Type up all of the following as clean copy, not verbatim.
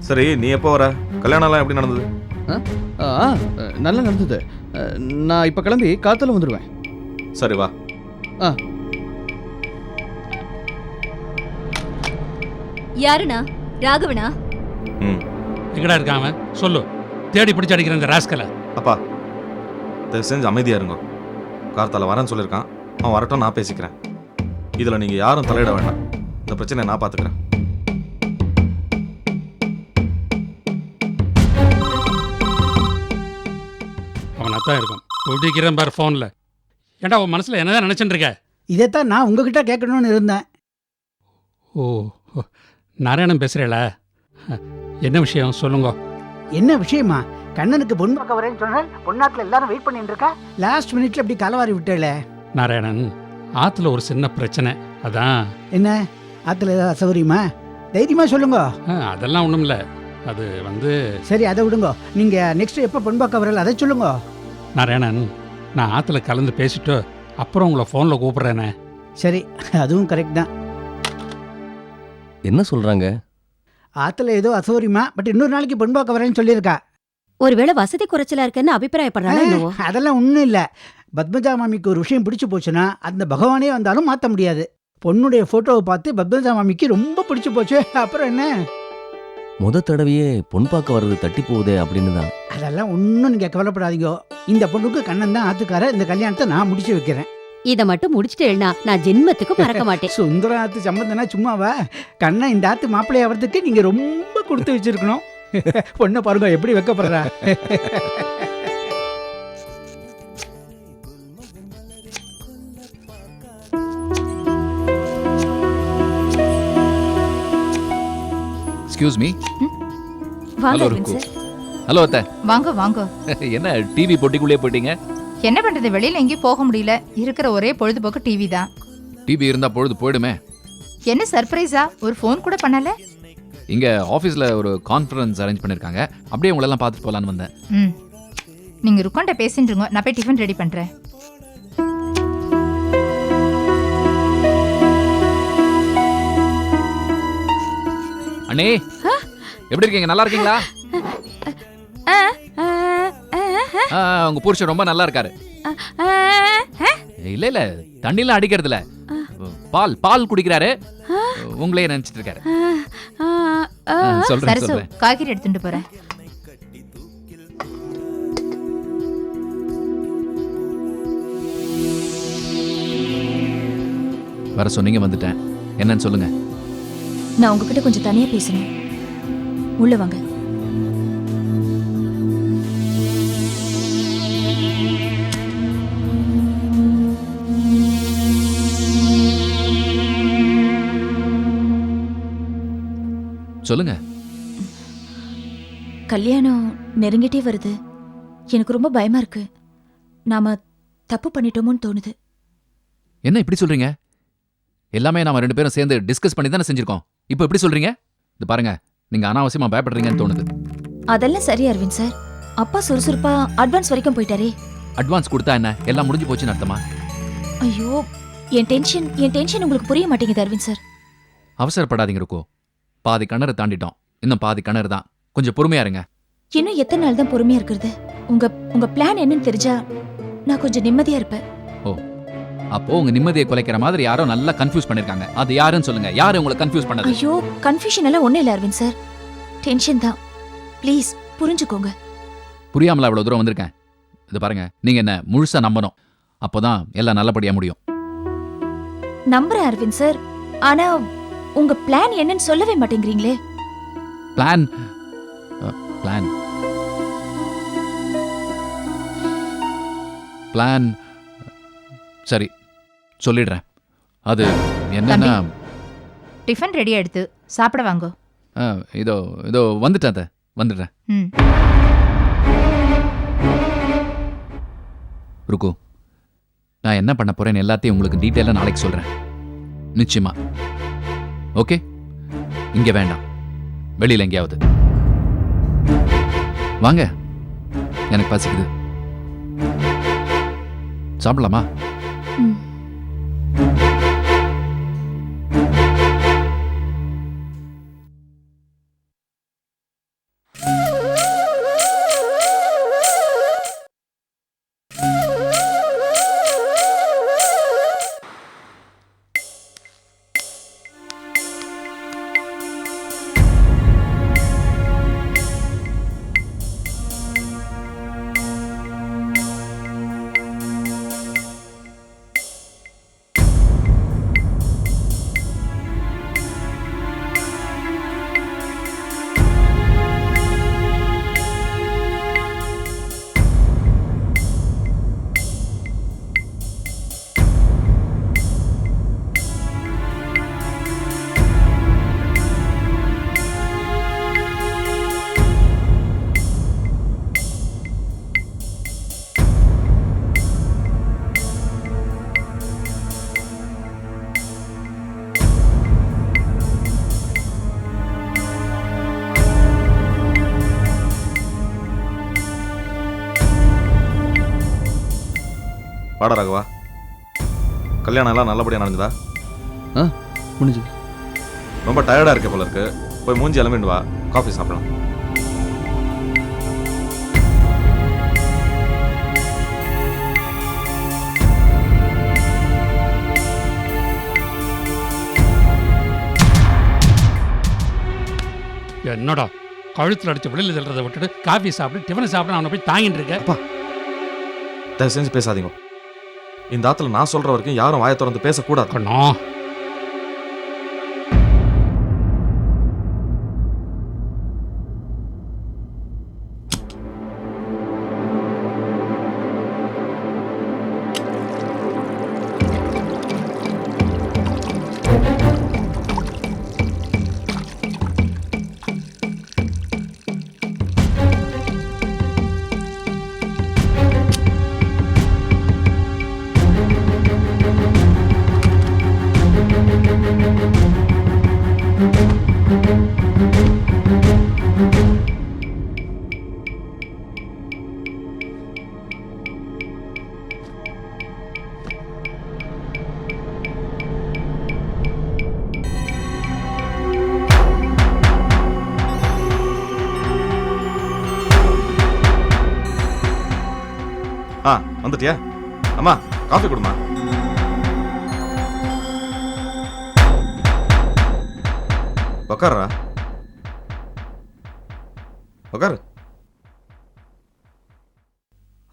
சரி, நீ எப்போ வர? கல்யாணம்லாம் எப்படி நடந்தது? நல்லா நடந்தது. நான் இப்போ கிளம்பி காத்தால வந்துடுவேன். சரி வா. யாருண்ணா? ராகவனா? ம். எங்கடா இருக்கான் அவன்? சொல்லு, தேடி பிடிச்சு அடிக்கிற இந்த ராஸ்கலை. அப்பா, தயவு செஞ்சு அமைதியாக இருங்க. கார்த்தால வரேன்னு சொல்லியிருக்கான். அவன் வரட்டும், நான் பேசிக்கிறேன். இதில் நீங்கள் யாரும் தலையிட வேண்டாம். இந்த பிரச்சனையை நான் பார்த்துக்கிறேன். அவன் அத்தான் இருக்கும். பிடிக்கிறேன் பார் ஃபோனில். ஏன்டா உன் மனசில் என்னதான் நினச்சிட்டு இருக்க? இதைத்தான் நான் உங்ககிட்ட கேட்கணும்னு இருந்தேன். ஓ, நாராயணன் பேசுகிறேல, என்ன விஷயம் சொல்லுங்க. என்ன விஷயமா? கண்ணனுக்கு பொண்ணு பார்க்க வரேன்னு சொன்னால் பொண்ணாத்துல எல்லாரும் வெயிட் பண்ணிட்டு இருக்கா. லாஸ்ட் மினிட்ல இப்படி காலவாரி விட்டேல. நாராயணன், ஆற்றுல ஒரு சின்ன பிரச்சனை, அதான். என்ன ஆத்துல ஏதாவது அசௌகரியமா? தைரியமா சொல்லுங்க. அதெல்லாம் ஒன்றும் இல்லை. அது வந்து சரி, அதை விடுங்க. நீங்க நெக்ஸ்ட் எப்போ பொண்ணு பார்க்க வரல அதை சொல்லுங்க. நாராயணன், நான் ஆற்றுல கலந்து பேசிட்டு அப்புறம் உங்களை ஃபோனில் கூப்பிட்றேனே. சரி, அதுவும் கரெக்ட் தான். என்ன சொல்றாங்க? ஆத்துல ஏதோ அசௌகரியமா, பட் இன்னொரு நாளைக்கு பொண்ணு பார்க்க வரேன்னு சொல்லியிருக்கா. ஒருவேளை வசதி குறைச்சலா இருக்குன்னு அபிப்பிராயப்படுறாங்க. அதெல்லாம் ஒன்றும் இல்லை. பத்மஜா மாமிக்கு ஒரு விஷயம் பிடிச்சு போச்சுன்னா அந்த பகவானே வந்தாலும் மாற்ற முடியாது. பொண்ணுடைய போட்டோவை பார்த்து பத்மஜா மாமிக்கு ரொம்ப பிடிச்சு போச்சு. அப்புறம் என்ன? முத தடவையே பொன் பார்க்க வர்றது தட்டி போகுதே அப்படின்னு தான். அதெல்லாம் ஒன்றும் நீங்க கவலைப்படாதீங்க. இந்த பொண்ணுக்கு கண்ணன் தான் ஆத்துக்கார. இந்த கல்யாணத்தை நான் முடிச்சு வைக்கிறேன். இத மட்டும் முடிச்சிட்டேன்னா நான் ஜென்மத்துக்கு மறக்க மாட்டேன். சுந்தர ஆத்து சம்பந்தனா சும்மாவா? கண்ணன் இந்த ஆத்து மாப்பிள்ளை ஆகிறதுக்கு நீங்க ரொம்ப கொடுத்து வச்சிருக்கணும். பொண்ணை பாருங்க எப்படி வைக்கப்படுறா. Excuse me. வாங்க ஹலோ அரவிந்த் ருக்கு. சார். ஹலோ அத்தை. வாங்க வாங்க. என்ன டிவி போட்டிக்குள்ளே போயிட்டீங்க? என்ன பண்றது, வெளியில எங்கேயும் போக முடியல. இருக்கிற ஒரே பொழுதுபோக்கு டிவி தான். டிவி இருந்தா பொழுது போயிடுமே. என்ன சர்ப்ரைஸா, ஒரு ஃபோன் கூட பண்ணல? இங்க ஆபீஸ்ல ஒரு கான்ஃபரன்ஸ் அரேஞ்ச் பண்ணிருக்காங்க. அப்படியே உங்களை எல்லாம் பார்த்துட்டு போலான்னு வந்தேன். ம், நீங்க ருக்கண்ட பேசிட்டுருங்க, நான் போய் டிஃபன் ரெடி பண்றேன். அண்ணே, எப்படி இருக்கீங்க? நல்லா இருக்கீங்களா? உங்க புருஷன் ரொம்ப நல்லா இருக்காரு. இல்ல இல்ல, தண்ணிலாம் அடிக்கிறது இல்ல, பால் பால் குடிக்கிறாரு. உங்களே நினைச்சிட்டு இருக்காரு. சொல்றேன் சரசு, சொல்றேன். காய்கறி எடுத்துட்டு போறேன். வர சொன்னீங்க, வந்துட்டேன். என்னன்னு சொல்லுங்க. நான் உங்ககிட்ட கொஞ்சம் தனியா பேசணும். உள்ள வாங்க. சொல்லுங்க. கல்யாணம் நெருங்கிட்டே வருது. எனக்கு ரொம்ப பயமா இருக்கு. நாம தப்பு பண்ணிட்டோமோன்னு தோணுது. என்ன இப்படி சொல்றீங்க? எல்லாமே நாம ரெண்டு பேரும் சேர்ந்து டிஸ்கஸ் பண்ணி தானே செஞ்சிருக்கோம். இப்போ எப்படி சொல்றீங்க? இது பாருங்க, நீங்க அனாவசியமா பயப்படுறீங்கன்னு தோணுது. அதெல்லாம் சரி அரவிந்த் சார். அப்பா சுறுசுறுப்பா அட்வான்ஸ் வரைக்கும் போயிட்டாரே. அட்வான்ஸ் கொடுத்தா என்ன, எல்லாம் முடிஞ்சு போச்சுன்னு அர்த்தமா? ஐயோ, என் டென்ஷன் உங்களுக்கு புரிய மாட்டேங்குது அரவிந்த் சார். அவசரப்படாதீங்க ருக்கு. பாதி கிணறு தாண்டிட்டோம், இன்னும் பாதி கிணறு தான். கொஞ்சம் பொறுமையா இருங்க. இன்னும் எத்தனை நாள் தான் பொறுமையா இருக்கிறது? உங்க பிளான் என்னன்னு தெரிஞ்சா நான் கொஞ்சம் நிம்மதியா இருப்பேன். அப்போ உங்க நிம்மதியை குலைக்கிற மாதிரி யாரோ நல்லா கன்ஃபியூஸ் பண்ணிருக்காங்க. அது யாருன்னு சொல்லுங்க. யாரு உங்களை கன்ஃபியூஸ் பண்ணது? ஐயோ, கன்ஃபியூஷன் எல்லாம் ஒண்ணும் இல்ல அரவிந்த் சார். டென்ஷன் தான். ப்ளீஸ் புரிஞ்சுக்கோங்க. புரியாமல அவ்வளவு தூரம் வந்திருக்கேன். இது பாருங்க, நீங்க என்ன முழுசா நம்பணும். அப்போதான் எல்லாம் நல்லபடியா முடியும். நம்புறேன் அரவிந்த் சார். ஆனா உங்க பிளான் என்னன்னு சொல்லவே மாட்டேங்கிறீங்களே. பிளான் பிளான் பிளான் சரி, சொல்லிடுறேன். அது என்னன்னா, டிஃபன் ரெடி எடுத்து சாப்பிட வாங்க. இதோ இதோ வந்துட்டேன் அத்தை, வந்துடுறேன். ம், ருக்கு, நான் என்ன பண்ண போறேன்னு எல்லாத்தையும் உங்களுக்கு டீட்டெயிலாக நாளைக்கு சொல்றேன். நிச்சயமா. ஓகே? இங்க வேண்டாம், வெளியில எங்கேயாவது வாங்க. எனக்கு பசிக்குது. சாப்பிடலாமா? வாடா ராகவா. கல்யாணம் எல்லாம் நல்லபடியாக நடந்ததா? ஆ முடிஞ்சது. ரொம்ப டயர்டாக இருக்க போல இருக்கு. போய் மூஞ்சி எலமெண்ட் வா, காஃபி சாப்பிடலாம். என்னடா கழுத்தில் அடிச்சு வெளியில் செல்றதை விட்டுட்டு காஃபி சாப்பிட்டு டிஃபனை சாப்பிட அவனை போய் தாங்கிட்டு இருக்க. தயவு செஞ்சு பேசாதீங்க. இந்த ஆத்துல நான் சொல்ற வரைக்கும் யாரும் வாயை திறந்து பேசக்கூடாது. கண்ணா வந்துட்டியா? அம்மா காஃபி கொடுமா. உக்காரா, உக்காரு.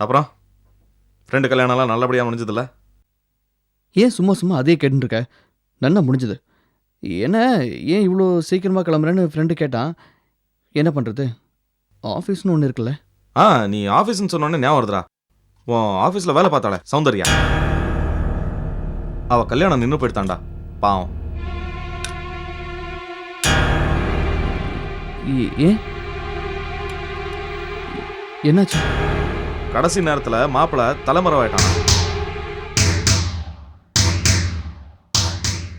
அப்புறம் ஃப்ரெண்டு கல்யாணம்லாம் நல்லபடியாக முடிஞ்சதில்ல? ஏன் சும்மா சும்மா அதே கேட்டுன்னு இருக்க? நன்னா முடிஞ்சது. என்ன ஏன் இவ்வளோ சீக்கிரமாக கிளம்புறேன்னு ஃப்ரெண்டு கேட்டான். என்ன பண்ணுறது, ஆஃபீஸ்னு ஒன்று இருக்குல்ல. நீ ஆஃபீஸ்ன்னு சொன்னோன்னே ஞாபகம் வருதுடா. உன் ஆஃபீஸில் வேலை பார்த்தாளே சௌந்தர்யா, அவ கல்யாணம் நின்று போயிட்டான்டா. பாவம். ஏன் என்னாச்சு? கடைசி நேரத்தில் மாப்பிள்ளை தலைமறைவாயிட்டான்.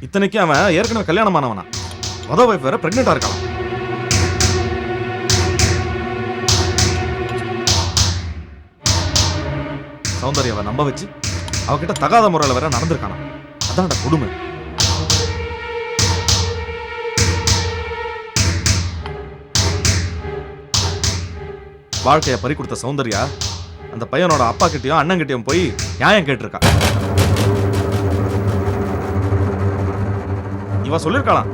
இத்தனைக்கு அவன் ஏற்கனவே கல்யாணமானவனா, மொதல் வைஃப் வேற பிரெக்னெண்டா இருக்கான். சௌந்தர்யாவை நம்ப வச்சு அவகிட்ட தகாத முறையில் வேற நடந்திருக்கானா. அதான்டா கொடுமை. வாழ்க்கையை பறி கொடுத்த சௌந்தர்யா அந்த பையனோட அப்பா கிட்டயும் அண்ணன் கிட்டயும் போய் நியாயம் கேட்டிருக்கா. இவ சொல்லிருக்கலாம்,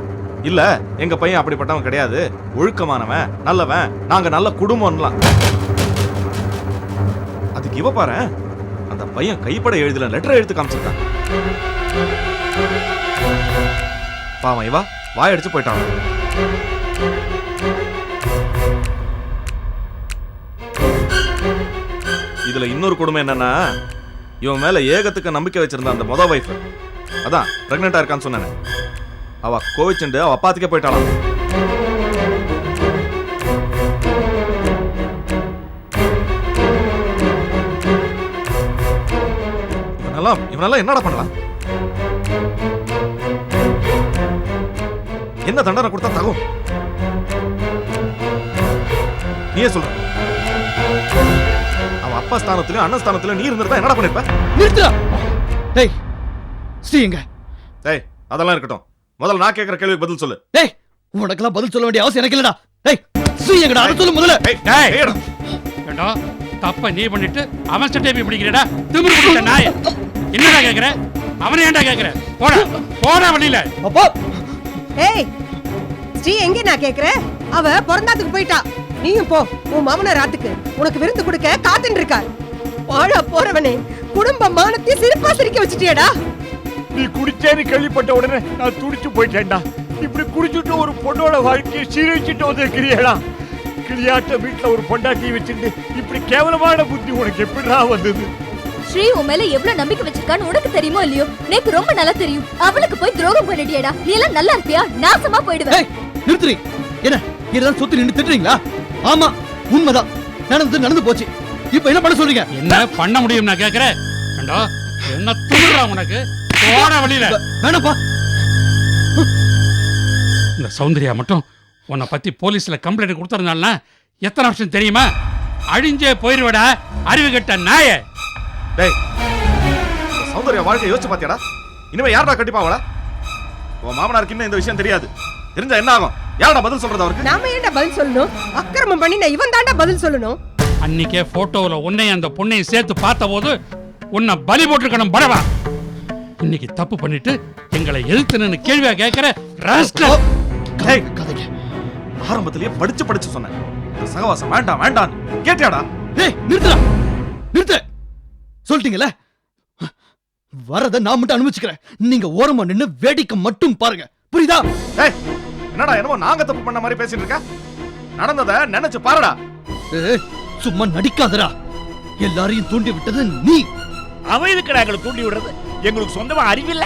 இல்ல எங்க பையன் அப்படிப்பட்டவன் கிடையாது, ஒழுக்கமானவன், நல்லவன், நாங்க நல்ல குடும்பம்லாம். அதுக்கு இவ பாரு, அந்த பையன் கைப்பட எழுதின லெட்டர் எடுத்து காமிச்சிருக்கான். பாவம் இவா வாயடிச்சு போயிட்டான். இதுல இன்னொரு கொடுமை என்னன்னா, இவன் மேல ஏகத்துக்கு நம்பிக்கை வச்சிருந்த அந்த மொத வைஃப், அதான் பிரெக்னெண்டா இருக்கான்னு சொன்னேன், அவ கோவிச்சுண்டு அவ அப்பாத்துக்கே போயிட்டாளாம். இவனெல்லாம் என்னடா பண்ணலாம்? என்ன தண்டனை கொடுத்தா தகும்? நீயே சொல்ற. அவன் அப்பா ஸ்தானத்திலும் அண்ணன் ஸ்தானத்திலும் நீ இருந்திருந்தா என்னடா பண்ணிருப்ப? நிறுத்துடா. டேய் ஸ்ரீ எங்க? டேய் அதெல்லாம் இருக்கட்டும், முதல்ல நான் கேட்கிற கேள்விக்கு பதில் சொல்லு. டேய் உனக்கெல்லாம் பதில் சொல்ல வேண்டிய அவசியம் எனக்கு இல்லடா. டேய் ஸ்ரீ எங்கடா, அதை சொல்லு முதல்ல. ஏண்டா தப்ப நீ பண்ணிட்டு அவன் சட்டை பிடிக்கிறடா, திமிரு பிடிச்ச நாய. என்னடா கேக்குற? அவனை ஏன்டா கேக்குற? போடா போடா வெளியில. அப்பா ஏய் ஸ்ரீ எங்க நான் கேக்குறேன்? அவ பிறந்தாத்துக்கு போயிட்டா. நீயும் போ, உன் மாமனார் ராத்துக்கு உனக்கு விருந்து கொடுக்க காத்துட்டு இருக்கார். வாழ போறவனே, குடும்ப மானத்தை சிரிப்பா சிரிக்க வச்சுட்டியடா. நீ குடிச்சேன்னு கேள்விப்பட்ட உடனே நான் துடிச்சு போயிட்டேன்டா. இப்படி குடிச்சுட்டு ஒரு பொண்ணோட வாழ்க்கையை சீரழிச்சுட்டு வந்திருக்கிறியடா. கிளியாட்ட வீட்டுல ஒரு பொண்டாட்டி வச்சுட்டு இப்படி கேவலமான புத்தி உனக்கு எப்படிடா வந்தது? ஸ்ரீ உன் மேல எவ்வளவு நம்பிக்கை வச்சிருக்கான்னு உனக்கு தெரியுமோ இல்லையோ? எனக்கு ரொம்ப நல்லா தெரியும். அவளுக்கு போய் துரோகம் பண்ணிட்டியடா. நீ எல்லாம் நல்லா இருப்பியா? நாசமா போயிடுவேன். நிறுத்துறீ. என்ன இதெல்லாம் சொத்து நின்று திட்டுறீங்களா? ஆமா உண்மைதான், நடந்து போச்சு. இப்ப என்ன பண்ண சொல்றீங்க? என்ன பண்ண முடியும் நான் கேக்குறேன். ஏண்டா என்ன துணுறா உனக்கு? போடா வெளியில. வேணாப்பா. இந்த சௌந்தர்யா மட்டும் உன்னை பத்தி போலீஸ்ல கம்ப்ளைண்ட் கொடுத்திருந்தாள்னா எத்தனை வருஷம் தெரியுமா? அழிஞ்சே போயிருவடா அறிவு கெட்ட நாயே. டேய் சௌந்தர்யா வாழ்க்கையை யோசிச்சு பாத்தியாடா? இனிமே யாரடா கட்டிப்பாவளா? உன் மாமனாருக்கு இன்னும் இந்த விஷயம் தெரியாது. தெரிஞ்சா என்ன ஆகும்? யாரடா பதில் சொல்றது அவருக்கு? நாம ஏன்டா பதில் சொல்லணும்? அக்கிரமம் பண்ணி நான் இவன் தாண்டா பதில் சொல்லணும். அன்னைக்கே போட்டோவில் உன்னையும் அந்த பொண்ணையும் சேர்த்து பார்த்த போது உன்னை பலி போட்டிருக்கணும் படவா. இன்னைக்கு தப்பு பண்ணிட்டு எங்களை எதிர்த்துன்னு கேள்வியா கேட்கிற ராஸ்கல். டேய், ஆரம்பத்திலேயே படிச்சு சொன்னேன், இந்த சகவாசம் வேண்டாம் வேண்டாம். கேட்டியாடா? ஏய் நிறுத்துடா, நிறுத்து. சொல்லிட்டீங்கல்ல, வரத நான் மட்டும் அனுபவிச்சுக்கிறேன். நீங்க ஓரமா நின்னு வேடிக்கை மட்டும் பாருங்க, புரியுதா? ஏய், என்னடா என்னமோ நாங்க தப்பு பண்ண மாதிரி பேசிட்டு இருக்க? நடந்தத நினைச்சு பாருடா. ஏய், சும்மா நடிக்காதடா. எல்லாரையும் தூண்டி விட்டது நீ. அவன் இதுக்கு எங்களை தூண்டி விடுறது? எங்களுக்கு சொந்தமா அறிவில்ல.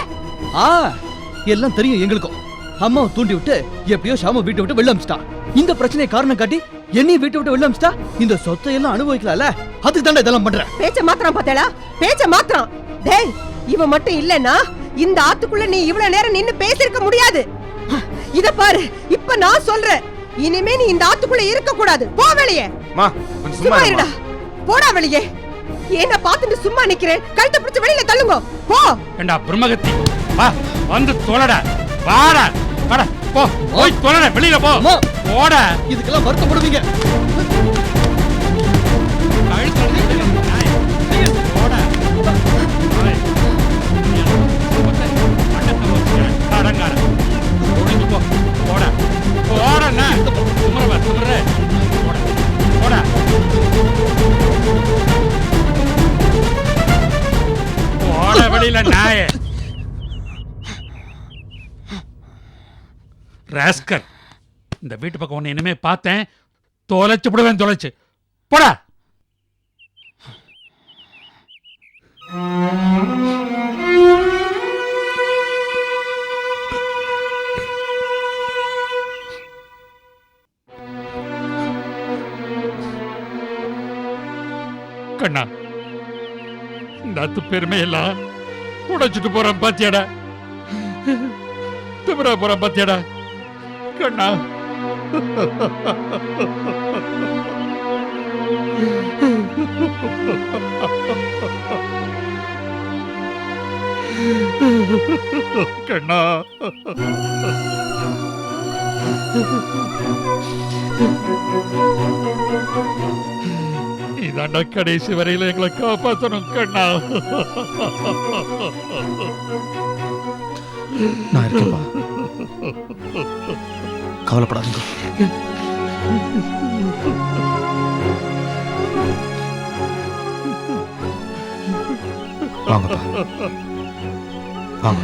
எல்லாம் தெரியும் எங்களுக்கும். அம்மாவை தூண்டி விட்டு எப்படியோ ஷாம வீட்டை விட்டு வெளில அமிச்சிட்டா. இந்த பிரச்சனையை காரணம் காட்டி என்னையும் வீட்டை விட்டு வெளில அமிச்சிட்டா. இந்த சொத்தை எல்லாம் அனுபவிக்கலாம்ல, அதுக்கு தாண்டா இதெல்லாம் பண்றேன். பேச்ச மாத்திரம் பார்த்தேடா, பேச்ச மாத்திரம். டேய், இவன் மட்டும் இல்லன்னா இந்த ஆத்துக்குள்ள நீ இவ்வளவு நேரம் நின்னு பேசிருக்க முடியாது. இத பாரு, இப்ப நான் சொல்றேன், இனிமே நீ இந்த ஆத்துக்குள்ள இருக்க கூடாது. போ வெளியே. மா, கொஞ்சம் சும்மா சும்மா இருடா. போடா வெளியே. ஏன்னா பாத்துட்டு சும்மா நிக்கிறேன். கழுத்தை பிடிச்சு வெளியில தள்ளுங்க. போ. ஏண்டா பிரம்மகத்தி, வா வந்து தொலைடா. வாடா வாடா, போ போய் தொலைடா, வெளியில போ. போடா. இதுக்கெல்லாம் வருத்தப்படுவீங்க. கழுத்து அறுத்து நாய். போடா. நாய். அண்ணத்தை வச்சுக்கிறேன், அடங்கார. ஒழுங்கு போ. போடா போடா. சுமரவா சுமர. போடா போடா. போடா வெளியில நாயே. ராஸ்கல், இந்த வீட்டு பக்கம் ஒன்று இனிமே பார்த்தேன், தொலைச்சு விடுவேன். தொலைச்சு போடா. கண்ணா, இந்த அத்து பெருமையெல்லாம் உடைச்சிட்டு போறான் பாத்தியாடா. திமிரா போறான் பாத்தியாடா கண்ணா. கண்ணா, இதாண்டா கடைசி வரையில எங்களை காப்பாற்றணும் கண்ணா. நான் இருக்கேன்பா, கவலைப்படாதீங்க. வாங்கப்பா, வாங்க.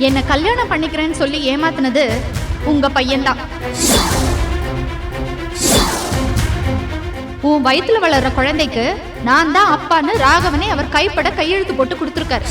என்ன கல்யாணம் பண்ணிக்கிறேன்னு சொல்லி ஏமாத்துனது உங்க பையன்தான். உன் வயித்துல வளர்ற குழந்தைக்கு நான் தான் அப்பான்னு ராகவனை அவர் கைப்பட கையெழுத்து போட்டு கொடுத்துருக்காரு.